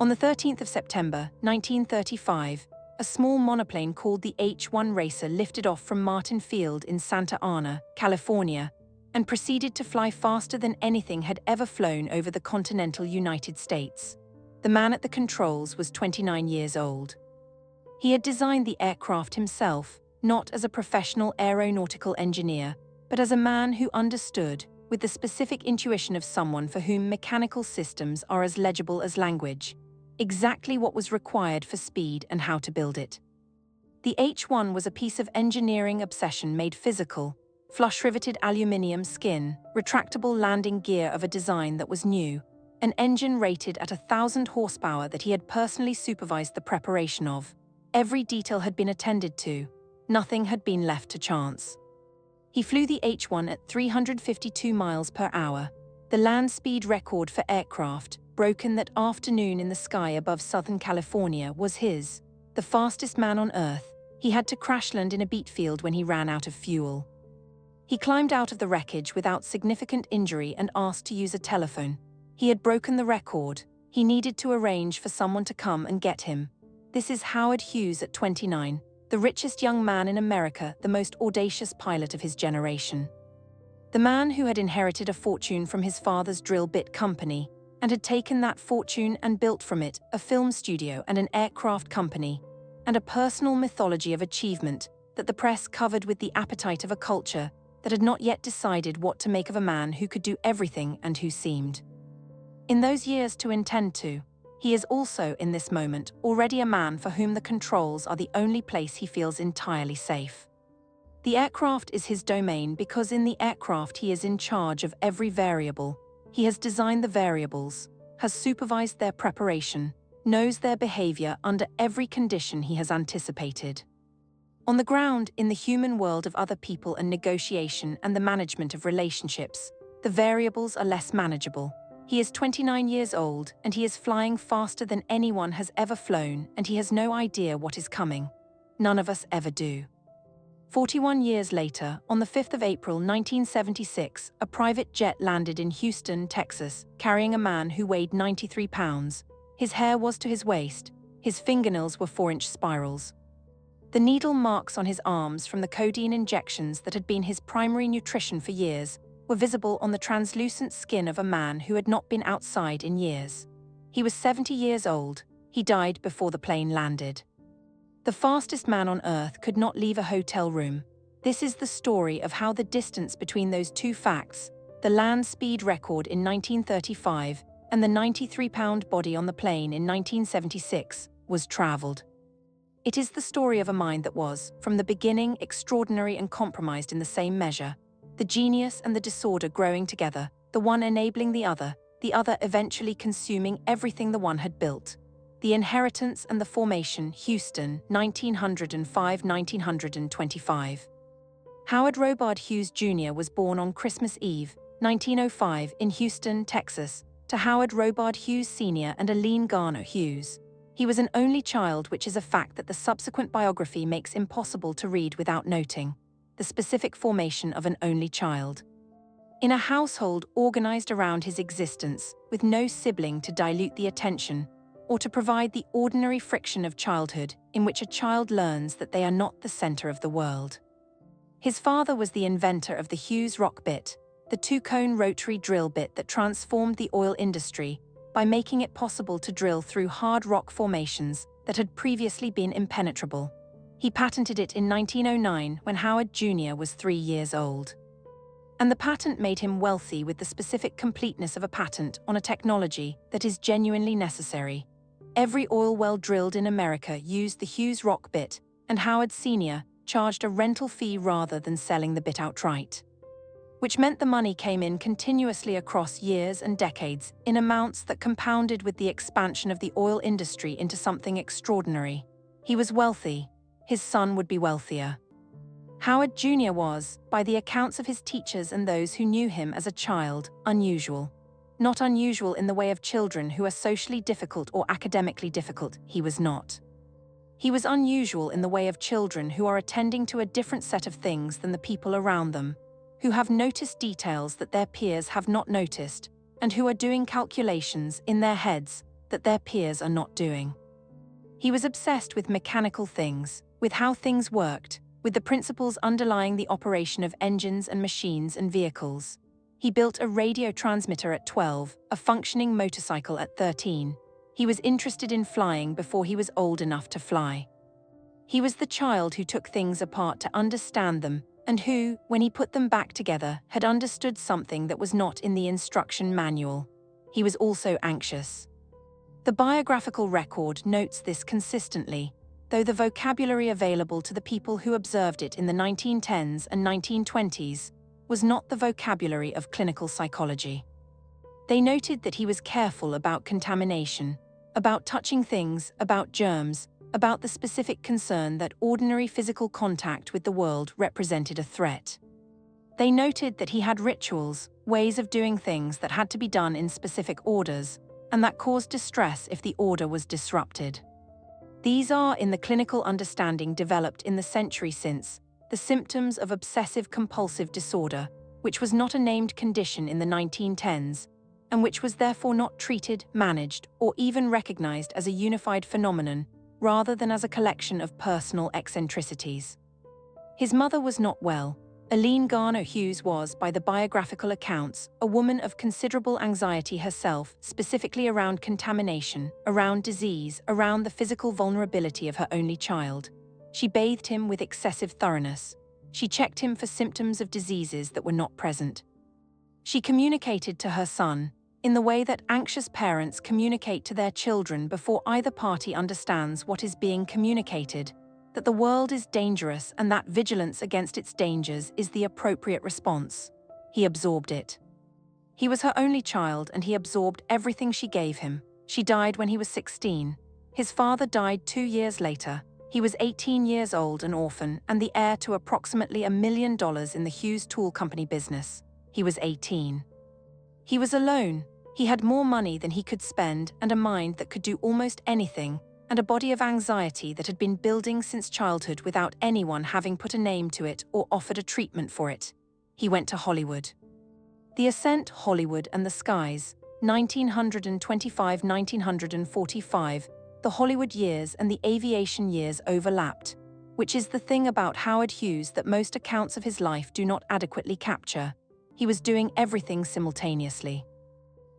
On the 13th of September, 1935, a small monoplane called the H-1 Racer lifted off from Martin Field in Santa Ana, California, and proceeded to fly faster than anything had ever flown over the continental United States. The man at the controls was 29 years old. He had designed the aircraft himself, not as a professional aeronautical engineer, but as a man who understood, with the specific intuition of someone for whom mechanical systems are as legible as language, exactly what was required for speed and how to build it. The H-1 was a piece of engineering obsession made physical: flush-riveted aluminium skin, retractable landing gear of a design that was new, an engine rated at 1,000 horsepower that he had personally supervised the preparation of. Every detail had been attended to. Nothing had been left to chance. He flew the H-1 at 352 miles per hour, the land speed record for aircraft, broken that afternoon in the sky above Southern California, was his. The fastest man on Earth, he had to crash land in a beet field when he ran out of fuel. He climbed out of the wreckage without significant injury and asked to use a telephone. He had broken the record. He needed to arrange for someone to come and get him. This is Howard Hughes at 29, the richest young man in America, the most audacious pilot of his generation. The man who had inherited a fortune from his father's drill bit company, and had taken that fortune and built from it a film studio and an aircraft company, and a personal mythology of achievement that the press covered with the appetite of a culture that had not yet decided what to make of a man who could do everything and who seemed, in those years, to intend to. He is also, in this moment, already a man for whom the controls are the only place he feels entirely safe. The aircraft is his domain because in the aircraft he is in charge of every variable. He has designed the variables, has supervised their preparation, knows their behavior under every condition he has anticipated. On the ground, in the human world of other people and negotiation and the management of relationships, the variables are less manageable. He is 29 years old, and he is flying faster than anyone has ever flown, and he has no idea what is coming. None of us ever do. 41 years later, on the 5th of April 1976, a private jet landed in Houston, Texas, carrying a man who weighed 93 pounds. His hair was to his waist. His fingernails were 4-inch spirals. The needle marks on his arms from the codeine injections that had been his primary nutrition for years were visible on the translucent skin of a man who had not been outside in years. He was 70 years old. He died before the plane landed. The fastest man on Earth could not leave a hotel room. This is the story of how the distance between those two facts, the land speed record in 1935 and the 93-pound body on the plane in 1976, was traveled. It is the story of a mind that was, from the beginning, extraordinary and compromised in the same measure, the genius and the disorder growing together, the one enabling the other eventually consuming everything the one had built. The inheritance and the formation, Houston, 1905–1925. Howard Robard Hughes Jr. was born on Christmas Eve, 1905, in Houston, Texas, to Howard Robard Hughes Sr. and Aline Garner Hughes. He was an only child, which is a fact that the subsequent biography makes impossible to read without noting the specific formation of an only child. In a household organized around his existence, with no sibling to dilute the attention, or to provide the ordinary friction of childhood, in which a child learns that they are not the center of the world. His father was the inventor of the Hughes rock bit, the two-cone rotary drill bit that transformed the oil industry by making it possible to drill through hard rock formations that had previously been impenetrable. He patented it in 1909 when Howard Jr. was 3 years old. And the patent made him wealthy with the specific completeness of a patent on a technology that is genuinely necessary. Every oil well drilled in America used the Hughes rock bit, and Howard Sr. charged a rental fee rather than selling the bit outright, which meant the money came in continuously across years and decades in amounts that compounded with the expansion of the oil industry into something extraordinary. He was wealthy. His son would be wealthier. Howard Jr. was, by the accounts of his teachers and those who knew him as a child, unusual. Not unusual in the way of children who are socially difficult or academically difficult, he was not. He was unusual in the way of children who are attending to a different set of things than the people around them, who have noticed details that their peers have not noticed, and who are doing calculations in their heads that their peers are not doing. He was obsessed with mechanical things, with how things worked, with the principles underlying the operation of engines and machines and vehicles. He built a radio transmitter at 12, a functioning motorcycle at 13. He was interested in flying before he was old enough to fly. He was the child who took things apart to understand them, and who, when he put them back together, had understood something that was not in the instruction manual. He was also anxious. The biographical record notes this consistently, though the vocabulary available to the people who observed it in the 1910s and 1920s was not the vocabulary of clinical psychology. They noted that he was careful about contamination, about touching things, about germs, about the specific concern that ordinary physical contact with the world represented a threat. They noted that he had rituals, ways of doing things that had to be done in specific orders, and that caused distress if the order was disrupted. These are, in the clinical understanding developed in the century since, the symptoms of obsessive-compulsive disorder, which was not a named condition in the 1910s, and which was therefore not treated, managed, or even recognized as a unified phenomenon, rather than as a collection of personal eccentricities. His mother was not well. Eileen Garner Hughes was, by the biographical accounts, a woman of considerable anxiety herself, specifically around contamination, around disease, around the physical vulnerability of her only child. She bathed him with excessive thoroughness. She checked him for symptoms of diseases that were not present. She communicated to her son, in the way that anxious parents communicate to their children before either party understands what is being communicated, that the world is dangerous and that vigilance against its dangers is the appropriate response. He absorbed it. He was her only child and he absorbed everything she gave him. She died when he was 16. His father died 2 years later. He was 18 years old, an orphan, and the heir to approximately $1 million in the Hughes Tool Company business. He was 18. He was alone. He had more money than he could spend and a mind that could do almost anything, and a body of anxiety that had been building since childhood without anyone having put a name to it or offered a treatment for it. He went to Hollywood. The Ascent, Hollywood and the Skies, 1925–1945, the Hollywood years and the aviation years overlapped, which is the thing about Howard Hughes that most accounts of his life do not adequately capture. He was doing everything simultaneously.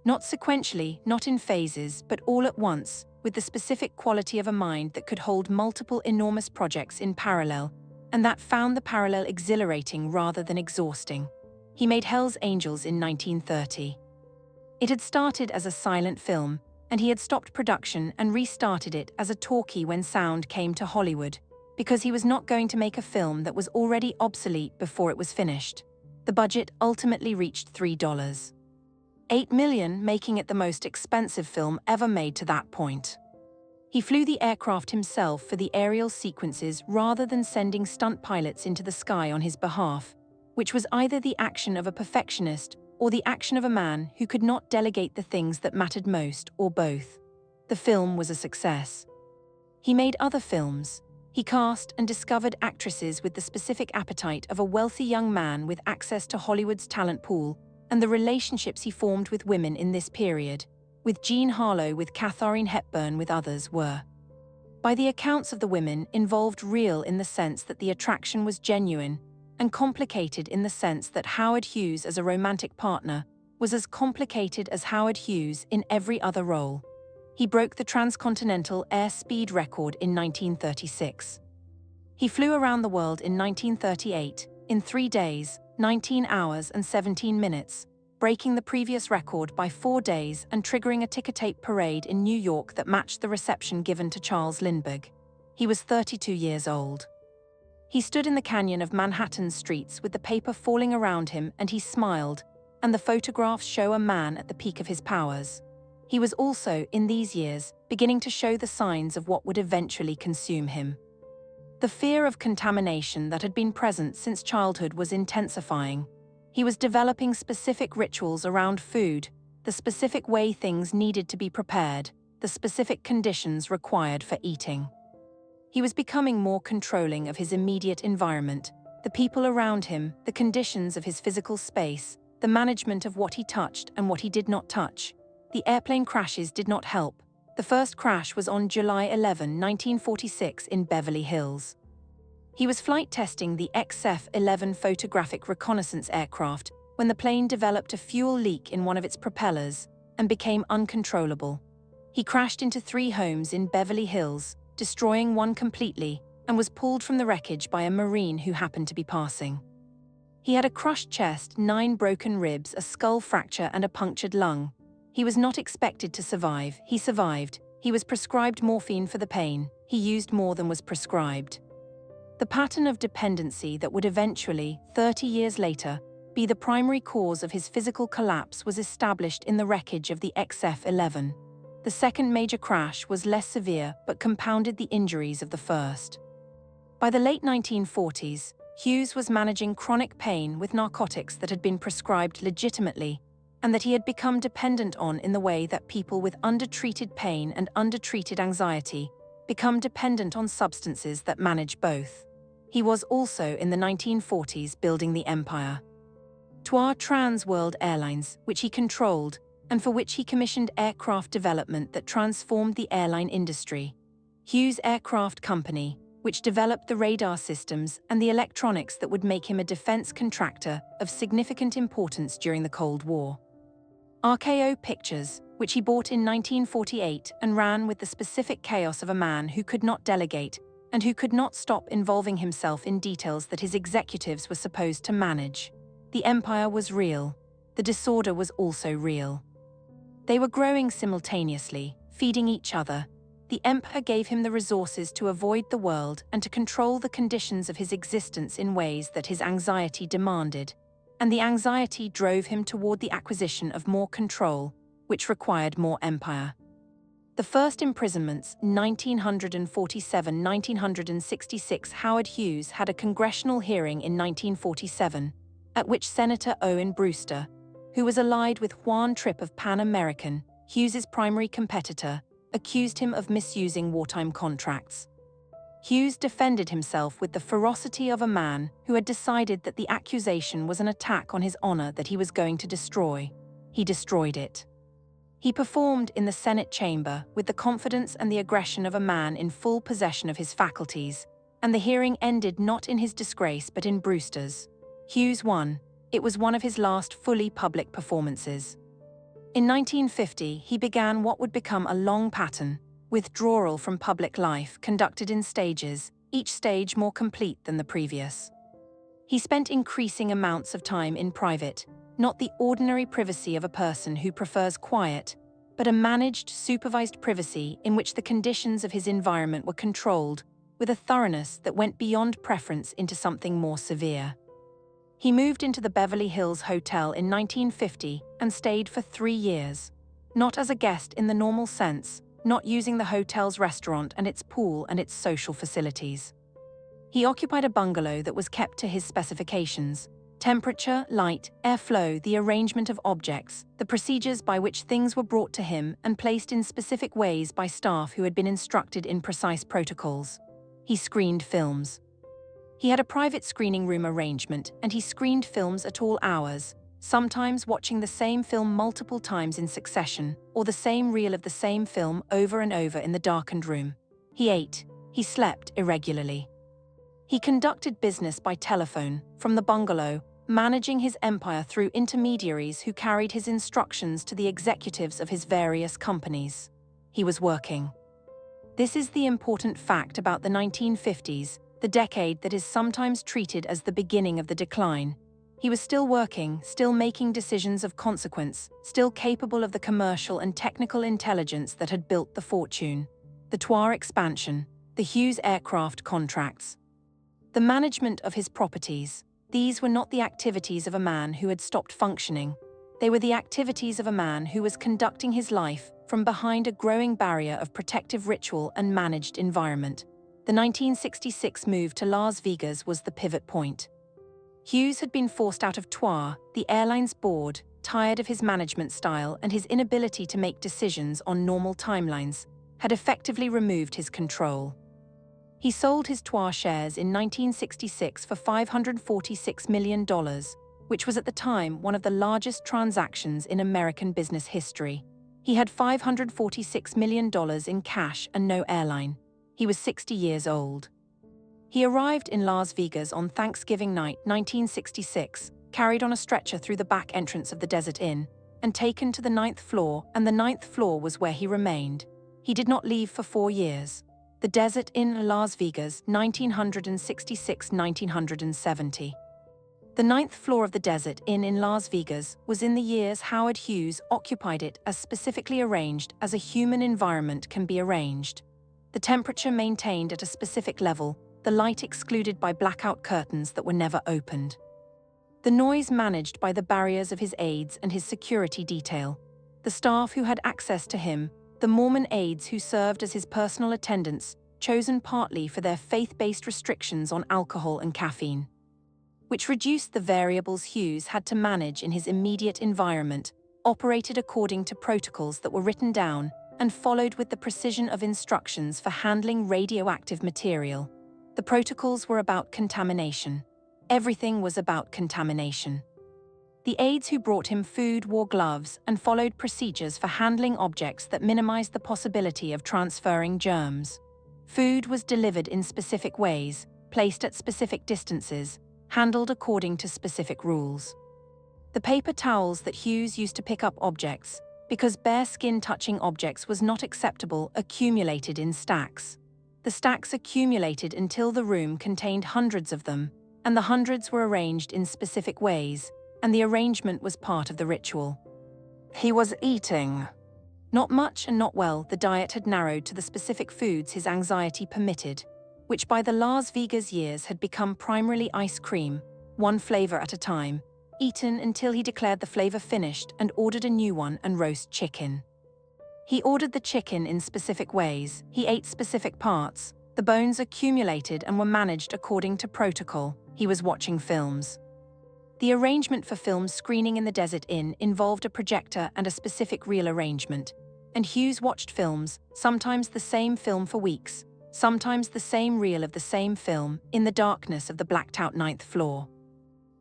Not sequentially, not in phases, but all at once, with the specific quality of a mind that could hold multiple enormous projects in parallel, and that found the parallel exhilarating rather than exhausting. He made Hell's Angels in 1930. It had started as a silent film, and he had stopped production and restarted it as a talkie when sound came to Hollywood, because he was not going to make a film that was already obsolete before it was finished. The budget ultimately reached $3.8 million, making it the most expensive film ever made to that point. He flew the aircraft himself for the aerial sequences rather than sending stunt pilots into the sky on his behalf, which was either the action of a perfectionist or the action of a man who could not delegate the things that mattered most, or both. The film was a success. He made other films. He cast and discovered actresses with the specific appetite of a wealthy young man with access to Hollywood's talent pool, and the relationships he formed with women in this period, with Jean Harlow, with Katharine Hepburn, with others, were, by the accounts of the women, involved, real in the sense that the attraction was genuine, and complicated in the sense that Howard Hughes as a romantic partner was as complicated as Howard Hughes in every other role. He broke the transcontinental air speed record in 1936. He flew around the world in 1938, in 3 days, 19 hours and 17 minutes, breaking the previous record by 4 days and triggering a ticker-tape parade in New York that matched the reception given to Charles Lindbergh. He was 32 years old. He stood in the canyon of Manhattan's streets with the paper falling around him, and he smiled, and the photographs show a man at the peak of his powers. He was also, in these years, beginning to show the signs of what would eventually consume him. The fear of contamination that had been present since childhood was intensifying. He was developing specific rituals around food, the specific way things needed to be prepared, the specific conditions required for eating. He was becoming more controlling of his immediate environment, the people around him, the conditions of his physical space, the management of what he touched and what he did not touch. The airplane crashes did not help. The first crash was on July 11, 1946 in Beverly Hills. He was flight testing the XF-11 photographic reconnaissance aircraft when the plane developed a fuel leak in one of its propellers and became uncontrollable. He crashed into 3 homes in Beverly Hills, destroying one completely, and was pulled from the wreckage by a Marine who happened to be passing. He had a crushed chest, 9 broken ribs, a skull fracture, and a punctured lung. He was not expected to survive. He survived. He was prescribed morphine for the pain. He used more than was prescribed. The pattern of dependency that would eventually, 30 years later, be the primary cause of his physical collapse was established in the wreckage of the XF-11. The second major crash was less severe but compounded the injuries of the first. By the late 1940s, Hughes was managing chronic pain with narcotics that had been prescribed legitimately and that he had become dependent on in the way that people with undertreated pain and undertreated anxiety become dependent on substances that manage both. He was also in the 1940s building the empire. TWA Trans World Airlines, which he controlled, and for which he commissioned aircraft development that transformed the airline industry. Hughes Aircraft Company, which developed the radar systems and the electronics that would make him a defense contractor of significant importance during the Cold War. RKO Pictures, which he bought in 1948 and ran with the specific chaos of a man who could not delegate and who could not stop involving himself in details that his executives were supposed to manage. The empire was real. The disorder was also real. They were growing simultaneously, feeding each other. The empire gave him the resources to avoid the world and to control the conditions of his existence in ways that his anxiety demanded. And the anxiety drove him toward the acquisition of more control, which required more empire. The first imprisonments, 1947–1966. Howard Hughes had a congressional hearing in 1947, at which Senator Owen Brewster, who was allied with Juan Trippe of Pan American, Hughes's primary competitor, accused him of misusing wartime contracts. Hughes defended himself with the ferocity of a man who had decided that the accusation was an attack on his honor that he was going to destroy. He destroyed it. He performed in the Senate chamber with the confidence and the aggression of a man in full possession of his faculties, and the hearing ended not in his disgrace but in Brewster's. Hughes won. It was one of his last fully public performances. In 1950, he began what would become a long pattern, withdrawal from public life conducted in stages, each stage more complete than the previous. He spent increasing amounts of time in private, not the ordinary privacy of a person who prefers quiet, but a managed, supervised privacy in which the conditions of his environment were controlled with a thoroughness that went beyond preference into something more severe. He moved into the Beverly Hills Hotel in 1950 and stayed for 3 years, not as a guest in the normal sense, not using the hotel's restaurant and its pool and its social facilities. He occupied a bungalow that was kept to his specifications: temperature, light, airflow, the arrangement of objects, the procedures by which things were brought to him and placed in specific ways by staff who had been instructed in precise protocols. He screened films. He had a private screening room arrangement, and he screened films at all hours, sometimes watching the same film multiple times in succession, or the same reel of the same film over and over in the darkened room. He ate. He slept irregularly. He conducted business by telephone, from the bungalow, managing his empire through intermediaries who carried his instructions to the executives of his various companies. He was working. This is the important fact about the 1950s, the decade that is sometimes treated as the beginning of the decline. He was still working, still making decisions of consequence, still capable of the commercial and technical intelligence that had built the fortune. The TWA expansion, the Hughes aircraft contracts, the management of his properties. These were not the activities of a man who had stopped functioning. They were the activities of a man who was conducting his life from behind a growing barrier of protective ritual and managed environment. The 1966 move to Las Vegas was the pivot point. Hughes had been forced out of TWA, the airline's board, tired of his management style and his inability to make decisions on normal timelines, had effectively removed his control. He sold his TWA shares in 1966 for $546 million, which was at the time one of the largest transactions in American business history. He had $546 million in cash and no airline. He was 60 years old. He arrived in Las Vegas on Thanksgiving night, 1966, carried on a stretcher through the back entrance of the Desert Inn, and taken to the 9th floor, and the 9th floor was where he remained. He did not leave for 4 years. The Desert Inn, Las Vegas, 1966–1970. The 9th floor of the Desert Inn in Las Vegas was in the years Howard Hughes occupied it as specifically arranged as a human environment can be arranged. The temperature maintained at a specific level, the light excluded by blackout curtains that were never opened. The noise managed by the barriers of his aides and his security detail. The staff who had access to him, the Mormon aides who served as his personal attendants, chosen partly for their faith-based restrictions on alcohol and caffeine, which reduced the variables Hughes had to manage in his immediate environment, operated according to protocols that were written down and followed with the precision of instructions for handling radioactive material. The protocols were about contamination. Everything was about contamination. The aides who brought him food wore gloves and followed procedures for handling objects that minimized the possibility of transferring germs. Food was delivered in specific ways, placed at specific distances, handled according to specific rules. The paper towels that Hughes used to pick up objects, because bare skin touching objects was not acceptable, accumulated in stacks. The stacks accumulated until the room contained hundreds of them, and the hundreds were arranged in specific ways, and the arrangement was part of the ritual. He was eating. Not much and not well. The diet had narrowed to the specific foods his anxiety permitted, which by the Las Vegas years had become primarily ice cream, one flavor at a time, eaten until he declared the flavor finished and ordered a new one, and roast chicken. He ordered the chicken in specific ways, he ate specific parts, the bones accumulated and were managed according to protocol. He was watching films. The arrangement for film screening in the Desert Inn involved a projector and a specific reel arrangement, and Hughes watched films, sometimes the same film for weeks, sometimes the same reel of the same film, in the darkness of the blacked-out 9th floor.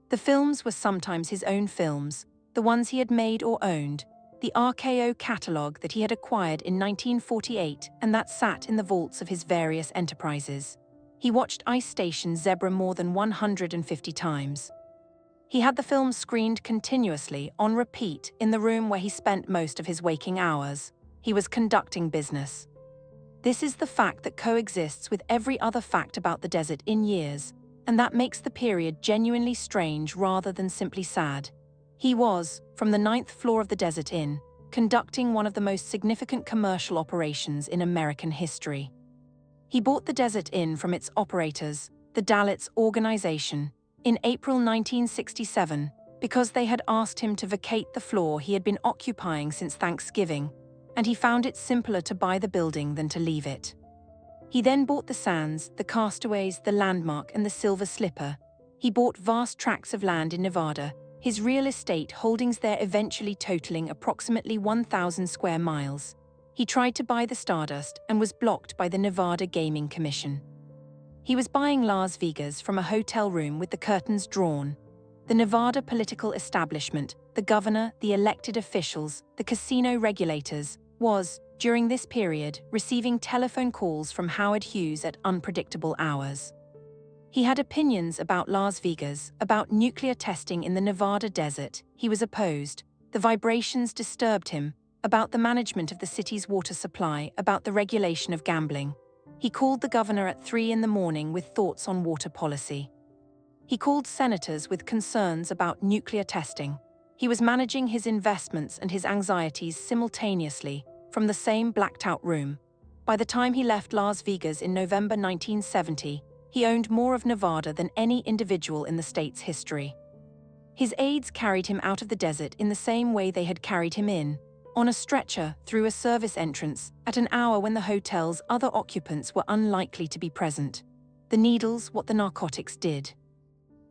The films were sometimes his own films, the ones he had made or owned, the RKO catalogue that he had acquired in 1948 and that sat in the vaults of his various enterprises. He watched Ice Station Zebra more than 150 times. He had the film screened continuously, on repeat, in the room where he spent most of his waking hours. He was conducting business. This is the fact that coexists with every other fact about the Desert Inn years, and that makes the period genuinely strange rather than simply sad. He was, from the 9th floor of the Desert Inn, conducting one of the most significant commercial operations in American history. He bought the Desert Inn from its operators, the Dalits Organization, in April 1967, because they had asked him to vacate the floor he had been occupying since Thanksgiving, and he found it simpler to buy the building than to leave it. He then bought the Sands, the Castaways, the Landmark, and the Silver Slipper. He bought vast tracts of land in Nevada, his real estate holdings there eventually totaling approximately 1,000 square miles. He tried to buy the Stardust and was blocked by the Nevada Gaming Commission. He was buying Las Vegas from a hotel room with the curtains drawn. The Nevada political establishment, the governor, the elected officials, the casino regulators, was, during this period, receiving telephone calls from Howard Hughes at unpredictable hours. He had opinions about Las Vegas, about nuclear testing in the Nevada desert. He was opposed. The vibrations disturbed him, about the management of the city's water supply, about the regulation of gambling. He called the governor at 3 a.m. with thoughts on water policy. He called senators with concerns about nuclear testing. He was managing his investments and his anxieties simultaneously, from the same blacked-out room. By the time he left Las Vegas in November 1970, he owned more of Nevada than any individual in the state's history. His aides carried him out of the desert in the same way they had carried him in, on a stretcher through a service entrance, at an hour when the hotel's other occupants were unlikely to be present. The needles, what the narcotics did.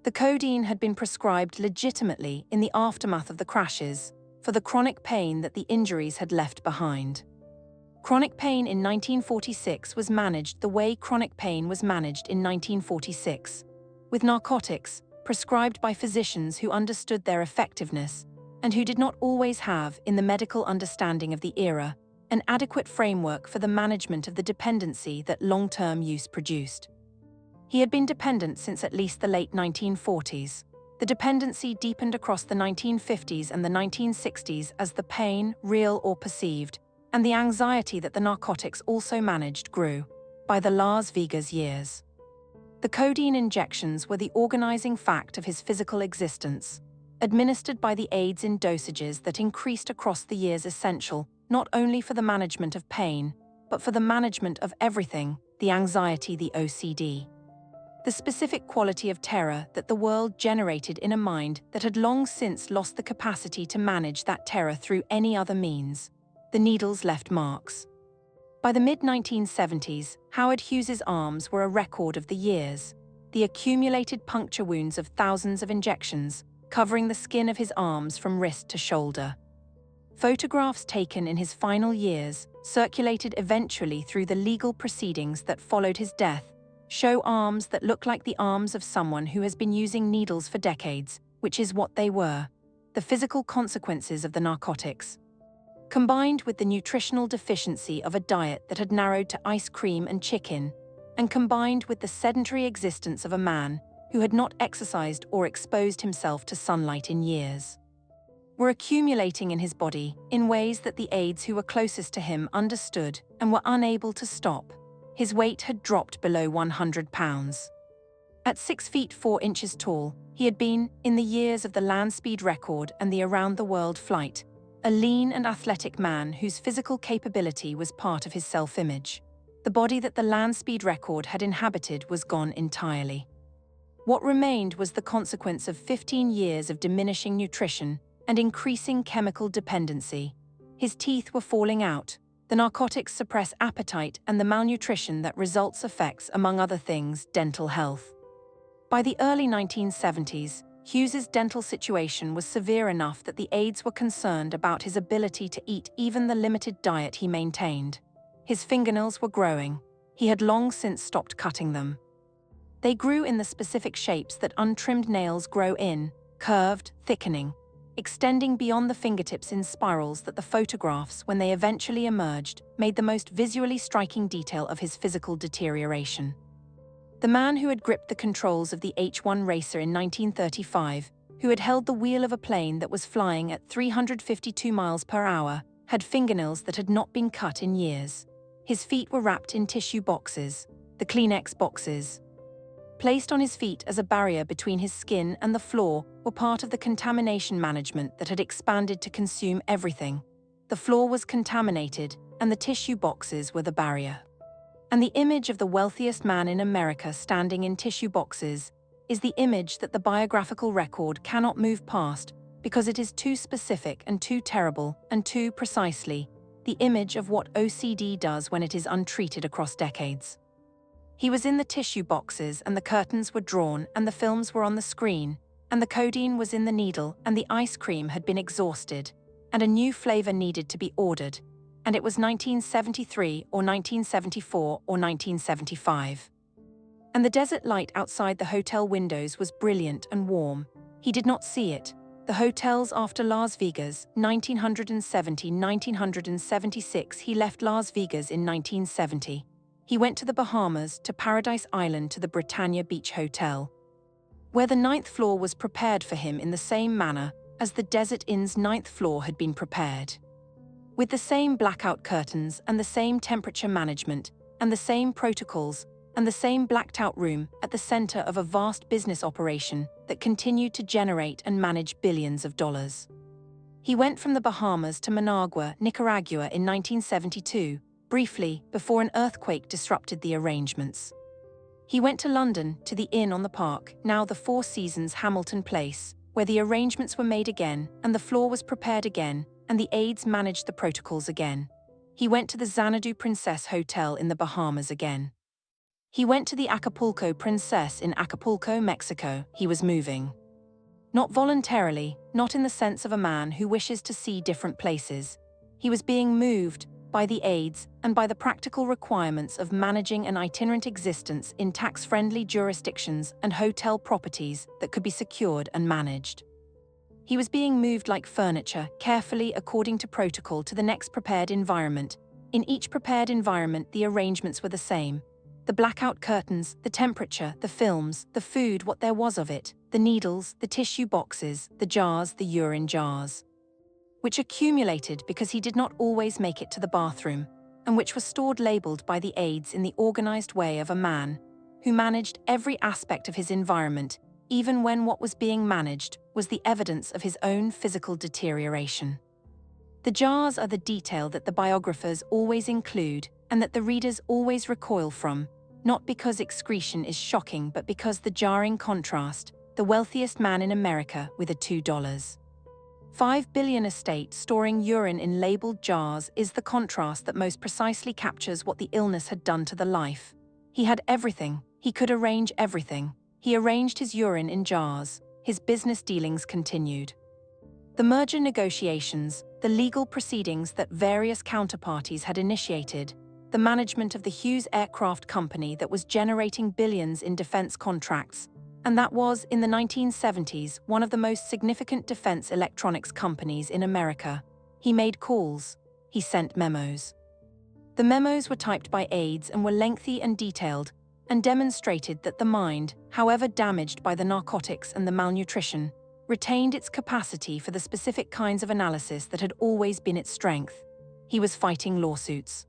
The codeine had been prescribed legitimately in the aftermath of the crashes, for the chronic pain that the injuries had left behind. Chronic pain in 1946 was managed the way chronic pain was managed in 1946, with narcotics, prescribed by physicians who understood their effectiveness, and who did not always have, in the medical understanding of the era, an adequate framework for the management of the dependency that long-term use produced. He had been dependent since at least the late 1940s. The dependency deepened across the 1950s and the 1960s as the pain, real or perceived, and the anxiety that the narcotics also managed grew. By the Las Vegas years, the codeine injections were the organizing fact of his physical existence, administered by the aides in dosages that increased across the years, essential not only for the management of pain, but for the management of everything, the anxiety, the OCD. The specific quality of terror that the world generated in a mind that had long since lost the capacity to manage that terror through any other means. The needles left marks. By the mid-1970s, Howard Hughes's arms were a record of the years, the accumulated puncture wounds of thousands of injections, covering the skin of his arms from wrist to shoulder. Photographs taken in his final years, circulated eventually through the legal proceedings that followed his death, show arms that look like the arms of someone who has been using needles for decades, which is what they were. The physical consequences of the narcotics, combined with the nutritional deficiency of a diet that had narrowed to ice cream and chicken, and combined with the sedentary existence of a man who had not exercised or exposed himself to sunlight in years, were accumulating in his body in ways that the aides who were closest to him understood and were unable to stop. His weight had dropped below 100 pounds. At 6 feet 4 inches tall, he had been, in the years of the land speed record and the around-the-world flight, a lean and athletic man whose physical capability was part of his self-image. The body that the land speed record had inhabited was gone entirely. What remained was the consequence of 15 years of diminishing nutrition and increasing chemical dependency. His teeth were falling out. The narcotics suppress appetite, and the malnutrition that results affects, among other things, dental health. By the early 1970s, Hughes's dental situation was severe enough that the aides were concerned about his ability to eat even the limited diet he maintained. His fingernails were growing. He had long since stopped cutting them. They grew in the specific shapes that untrimmed nails grow in, curved, thickening, extending beyond the fingertips in spirals that the photographs, when they eventually emerged, made the most visually striking detail of his physical deterioration. The man who had gripped the controls of the H-1 racer in 1935, who had held the wheel of a plane that was flying at 352 miles per hour, had fingernails that had not been cut in years. His feet were wrapped in tissue boxes, the Kleenex boxes. Placed on his feet as a barrier between his skin and the floor were part of the contamination management that had expanded to consume everything. The floor was contaminated, and the tissue boxes were the barrier. And the image of the wealthiest man in America standing in tissue boxes is the image that the biographical record cannot move past because it is too specific and too terrible and too precisely the image of what OCD does when it is untreated across decades. He was in the tissue boxes, and the curtains were drawn, and the films were on the screen, and the codeine was in the needle, and the ice cream had been exhausted, and a new flavor needed to be ordered, and it was 1973 or 1974 or 1975. And the desert light outside the hotel windows was brilliant and warm. He did not see it. The hotels after Las Vegas, 1970-1976. He left Las Vegas in 1970. He went to the Bahamas, to Paradise Island, to the Britannia Beach Hotel, where the 9th floor was prepared for him in the same manner as the Desert Inn's 9th floor had been prepared, with the same blackout curtains and the same temperature management and the same protocols and the same blacked-out room at the center of a vast business operation that continued to generate and manage billions of dollars. He went from the Bahamas to Managua, Nicaragua in 1972, briefly, before an earthquake disrupted the arrangements. He went to London, to the Inn on the Park, now the Four Seasons Hamilton Place, where the arrangements were made again, and the floor was prepared again, and the aides managed the protocols again. He went to the Xanadu Princess Hotel in the Bahamas again. He went to the Acapulco Princess in Acapulco, Mexico. He was moving. Not voluntarily, not in the sense of a man who wishes to see different places. He was being moved by the aides and by the practical requirements of managing an itinerant existence in tax-friendly jurisdictions and hotel properties that could be secured and managed. He was being moved like furniture, carefully according to protocol to the next prepared environment. In each prepared environment, the arrangements were the same. The blackout curtains, the temperature, the films, the food, what there was of it, the needles, the tissue boxes, the jars, the urine jars, which accumulated because he did not always make it to the bathroom, and which were stored labeled by the aides in the organized way of a man who managed every aspect of his environment, even when what was being managed was the evidence of his own physical deterioration. The jars are the detail that the biographers always include and that the readers always recoil from, not because excretion is shocking but because the jarring contrast, the wealthiest man in America with a $2.5 billion estate storing urine in labeled jars is the contrast that most precisely captures what the illness had done to the life. He had everything, he could arrange everything. He arranged his urine in jars. His business dealings continued. The merger negotiations, the legal proceedings that various counterparties had initiated, the management of the Hughes aircraft company that was generating billions in defense contracts, and that was, in the 1970s, one of the most significant defense electronics companies in America. He made calls. He sent memos. The memos were typed by aides and were lengthy and detailed, and demonstrated that the mind, however damaged by the narcotics and the malnutrition, retained its capacity for the specific kinds of analysis that had always been its strength. He was fighting lawsuits.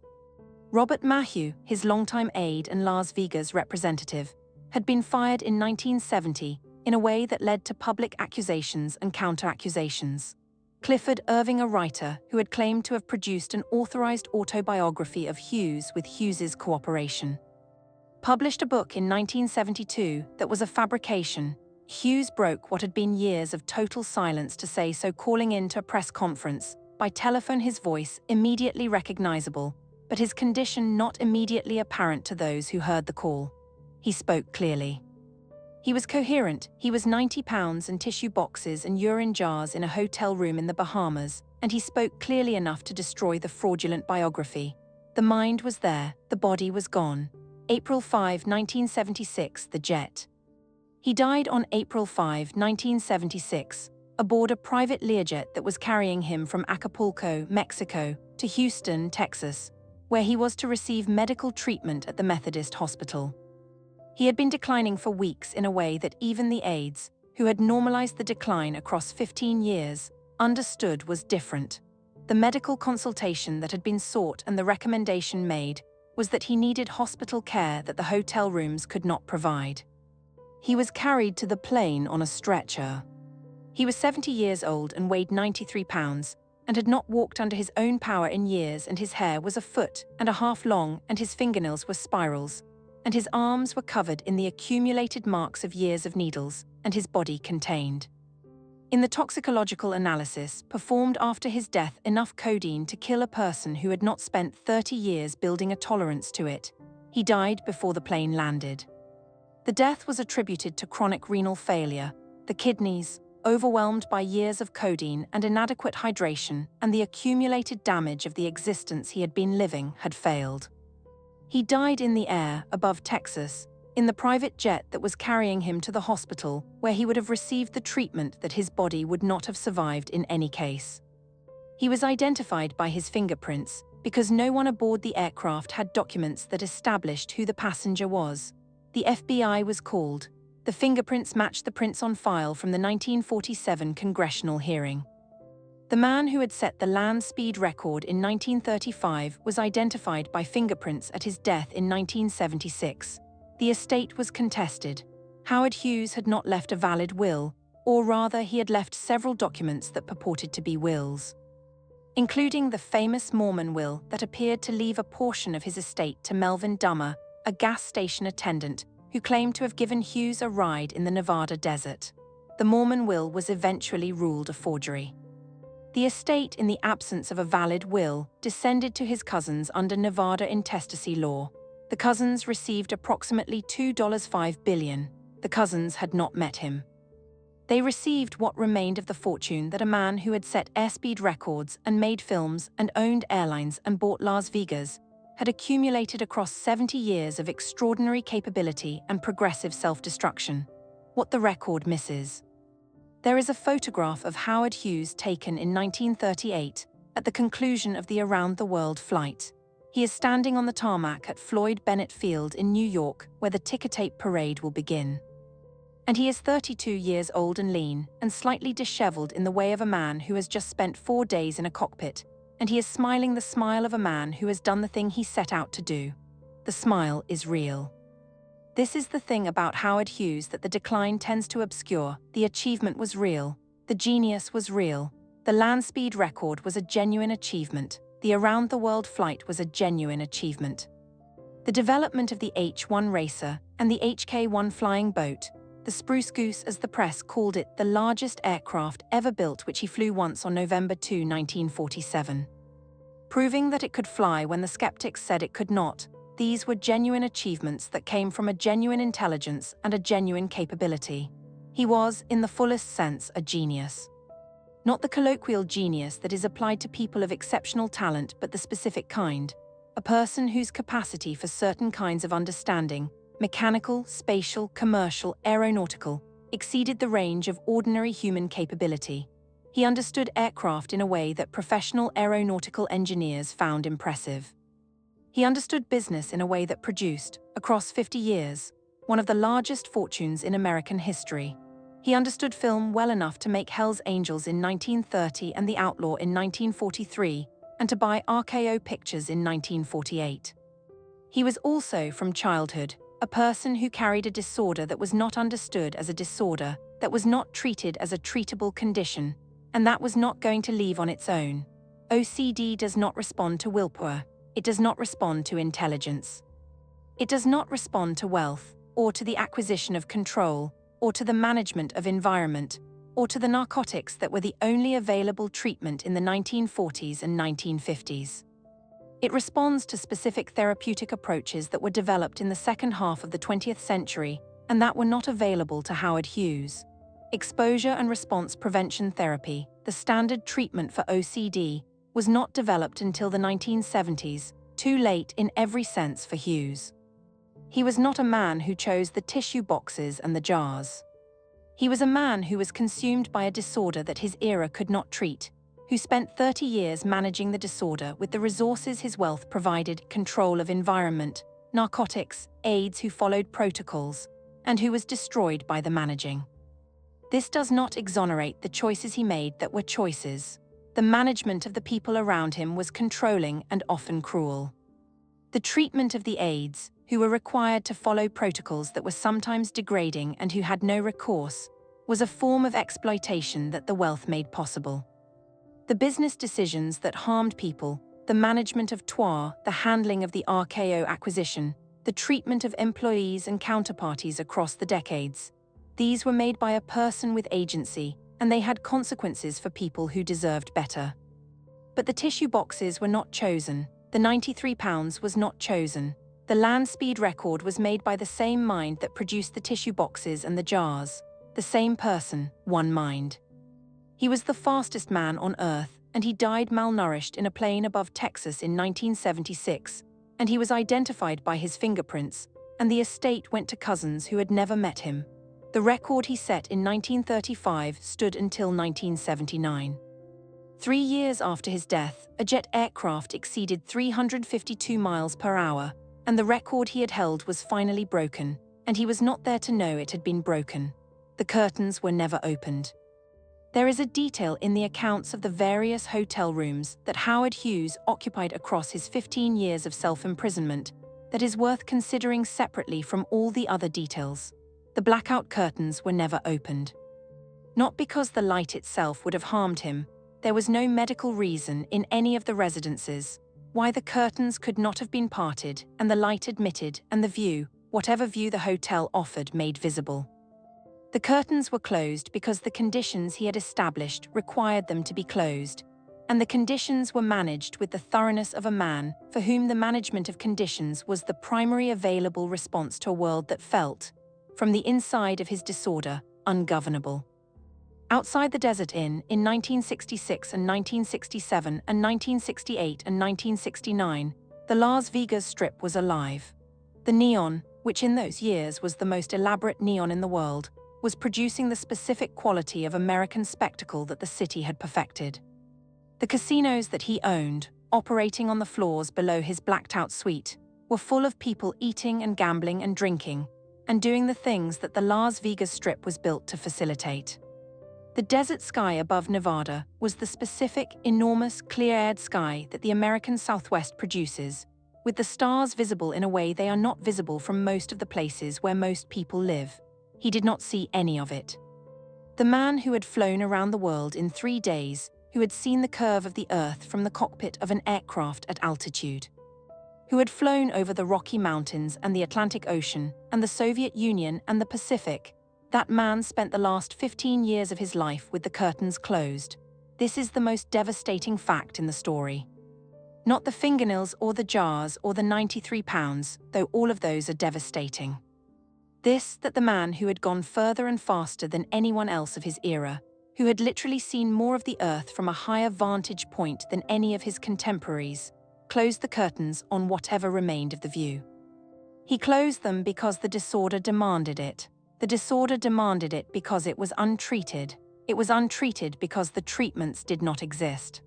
Robert Maheu, his longtime aide and Las Vegas representative, had been fired in 1970 in a way that led to public accusations and counter-accusations. Clifford Irving, a writer who had claimed to have produced an authorized autobiography of Hughes with Hughes's cooperation, published a book in 1972 that was a fabrication. Hughes broke what had been years of total silence to say so, calling in to a press conference, by telephone, his voice immediately recognizable, but his condition not immediately apparent to those who heard the call. He spoke clearly. He was coherent. He was 90 pounds and tissue boxes and urine jars in a hotel room in the Bahamas, and he spoke clearly enough to destroy the fraudulent biography. The mind was there, the body was gone. April 5, 1976, the jet. He died on April 5, 1976, aboard a private Learjet that was carrying him from Acapulco, Mexico, to Houston, Texas, where he was to receive medical treatment at the Methodist Hospital. He had been declining for weeks in a way that even the aides, who had normalized the decline across 15 years, understood was different. The medical consultation that had been sought and the recommendation made was that he needed hospital care that the hotel rooms could not provide. He was carried to the plane on a stretcher. He was 70 years old and weighed 93 pounds, and had not walked under his own power in years, and his hair was 1.5 feet long, and his fingernails were spirals, and his arms were covered in the accumulated marks of years of needles, and his body contained, in the toxicological analysis performed after his death, enough codeine to kill a person who had not spent 30 years building a tolerance to it. He died before the plane landed. The death was attributed to chronic renal failure, the kidneys, overwhelmed by years of codeine and inadequate hydration, and the accumulated damage of the existence he had been living had failed. He died in the air above Texas, in the private jet that was carrying him to the hospital, where he would have received the treatment that his body would not have survived in any case. He was identified by his fingerprints because no one aboard the aircraft had documents that established who the passenger was. The FBI was called. The fingerprints matched the prints on file from the 1947 congressional hearing. The man who had set the land speed record in 1935 was identified by fingerprints at his death in 1976. The estate was contested. Howard Hughes had not left a valid will, or rather he had left several documents that purported to be wills, including the famous Mormon will that appeared to leave a portion of his estate to Melvin Dummer, a gas station attendant who claimed to have given Hughes a ride in the Nevada desert. The Mormon will was eventually ruled a forgery. The estate, in the absence of a valid will, descended to his cousins under Nevada intestacy law. The cousins received approximately $2.5 billion. The cousins had not met him. They received what remained of the fortune that a man who had set airspeed records and made films and owned airlines and bought Las Vegas had accumulated across 70 years of extraordinary capability and progressive self-destruction. What the record misses. There is a photograph of Howard Hughes taken in 1938 at the conclusion of the around-the-world flight. He is standing on the tarmac at Floyd Bennett Field in New York, where the ticker tape parade will begin. And he is 32 years old and lean, and slightly disheveled in the way of a man who has just spent 4 days in a cockpit, and he is smiling the smile of a man who has done the thing he set out to do. The smile is real. This is the thing about Howard Hughes that the decline tends to obscure. The achievement was real. The genius was real. The land speed record was a genuine achievement. The around-the-world flight was a genuine achievement. The development of the H-1 racer and the HK-1 flying boat, the Spruce Goose as the press called it, the largest aircraft ever built, which he flew once on November 2, 1947. Proving that it could fly when the skeptics said it could not, these were genuine achievements that came from a genuine intelligence and a genuine capability. He was, in the fullest sense, a genius. Not the colloquial genius that is applied to people of exceptional talent, but the specific kind. A person whose capacity for certain kinds of understanding, mechanical, spatial, commercial, aeronautical, exceeded the range of ordinary human capability. He understood aircraft in a way that professional aeronautical engineers found impressive. He understood business in a way that produced, across 50 years, one of the largest fortunes in American history. He understood film well enough to make Hell's Angels in 1930 and The Outlaw in 1943, and to buy RKO Pictures in 1948. He was also, from childhood, a person who carried a disorder that was not understood as a disorder, that was not treated as a treatable condition, and that was not going to leave on its own. OCD does not respond to willpower. It does not respond to intelligence. It does not respond to wealth, or to the acquisition of control, or to the management of environment, or to the narcotics that were the only available treatment in the 1940s and 1950s. It responds to specific therapeutic approaches that were developed in the second half of the 20th century and that were not available to Howard Hughes. Exposure and response prevention therapy, the standard treatment for OCD, was not developed until the 1970s, too late in every sense for Hughes. He was not a man who chose the tissue boxes and the jars. He was a man who was consumed by a disorder that his era could not treat, who spent 30 years managing the disorder with the resources his wealth provided, control of environment, narcotics, aides who followed protocols, and who was destroyed by the managing. This does not exonerate the choices he made that were choices. The management of the people around him was controlling and often cruel. The treatment of the aides, who were required to follow protocols that were sometimes degrading and who had no recourse, was a form of exploitation that the wealth made possible. The business decisions that harmed people, the management of TOIR, the handling of the RKO acquisition, the treatment of employees and counterparties across the decades, these were made by a person with agency, and they had consequences for people who deserved better. But the tissue boxes were not chosen. The 93 pounds was not chosen. The land speed record was made by the same mind that produced the tissue boxes and the jars. The same person, one mind. He was the fastest man on Earth, and he died malnourished in a plane above Texas in 1976, and he was identified by his fingerprints, and the estate went to cousins who had never met him. The record he set in 1935 stood until 1979. 3 years after his death, a jet aircraft exceeded 352 miles per hour, and the record he had held was finally broken, and he was not there to know it had been broken. The curtains were never opened. There is a detail in the accounts of the various hotel rooms that Howard Hughes occupied across his 15 years of self-imprisonment that is worth considering separately from all the other details. The blackout curtains were never opened. Not because the light itself would have harmed him. There was no medical reason in any of the residences why the curtains could not have been parted and the light admitted and the view, whatever view the hotel offered, made visible. The curtains were closed because the conditions he had established required them to be closed, and the conditions were managed with the thoroughness of a man for whom the management of conditions was the primary available response to a world that felt, from the inside of his disorder, ungovernable. Outside the Desert Inn in 1966 and 1967 and 1968 and 1969, the Las Vegas Strip was alive. The neon, which in those years was the most elaborate neon in the world, was producing the specific quality of American spectacle that the city had perfected. The casinos that he owned, operating on the floors below his blacked-out suite, were full of people eating and gambling and drinking, and doing the things that the Las Vegas Strip was built to facilitate. The desert sky above Nevada was the specific, enormous, clear-aired sky that the American Southwest produces, with the stars visible in a way they are not visible from most of the places where most people live. He did not see any of it. The man who had flown around the world in 3 days, who had seen the curve of the Earth from the cockpit of an aircraft at altitude, who had flown over the Rocky Mountains and the Atlantic Ocean and the Soviet Union and the Pacific, that man spent the last 15 years of his life with the curtains closed. This is the most devastating fact in the story. Not the fingernails or the jars or the 93 pounds, though all of those are devastating. This, that the man who had gone further and faster than anyone else of his era, who had literally seen more of the Earth from a higher vantage point than any of his contemporaries, closed the curtains on whatever remained of the view. He closed them because the disorder demanded it. The disorder demanded it because it was untreated. It was untreated because the treatments did not exist.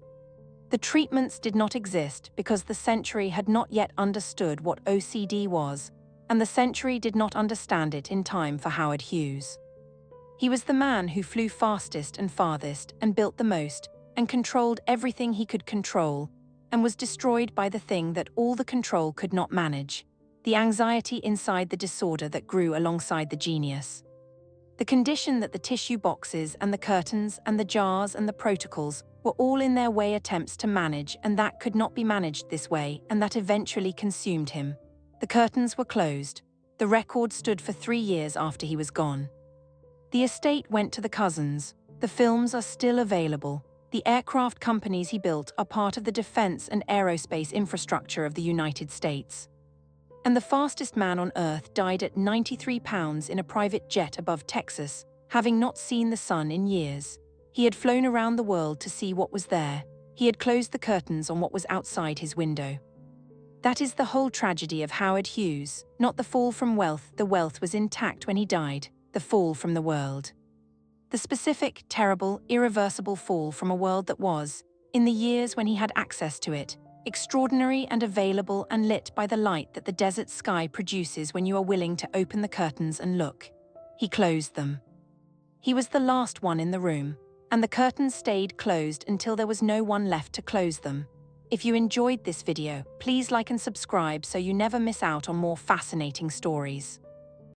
The treatments did not exist because the century had not yet understood what OCD was, and the century did not understand it in time for Howard Hughes. He was the man who flew fastest and farthest and built the most and controlled everything he could control, and was destroyed by the thing that all the control could not manage, the anxiety inside the disorder that grew alongside the genius. The condition that the tissue boxes and the curtains and the jars and the protocols were all in their way attempts to manage, and that could not be managed this way, and that eventually consumed him. The curtains were closed. The record stood for 3 years after he was gone. The estate went to the cousins. The films are still available. The aircraft companies he built are part of the defense and aerospace infrastructure of the United States. And the fastest man on Earth died at 93 pounds in a private jet above Texas, having not seen the sun in years. He had flown around the world to see what was there. He had closed the curtains on what was outside his window. That is the whole tragedy of Howard Hughes, not the fall from wealth. The wealth was intact when he died, the fall from the world. The specific, terrible, irreversible fall from a world that was, in the years when he had access to it, extraordinary and available and lit by the light that the desert sky produces when you are willing to open the curtains and look. He closed them. He was the last one in the room, and the curtains stayed closed until there was no one left to close them. If you enjoyed this video, please like and subscribe so you never miss out on more fascinating stories.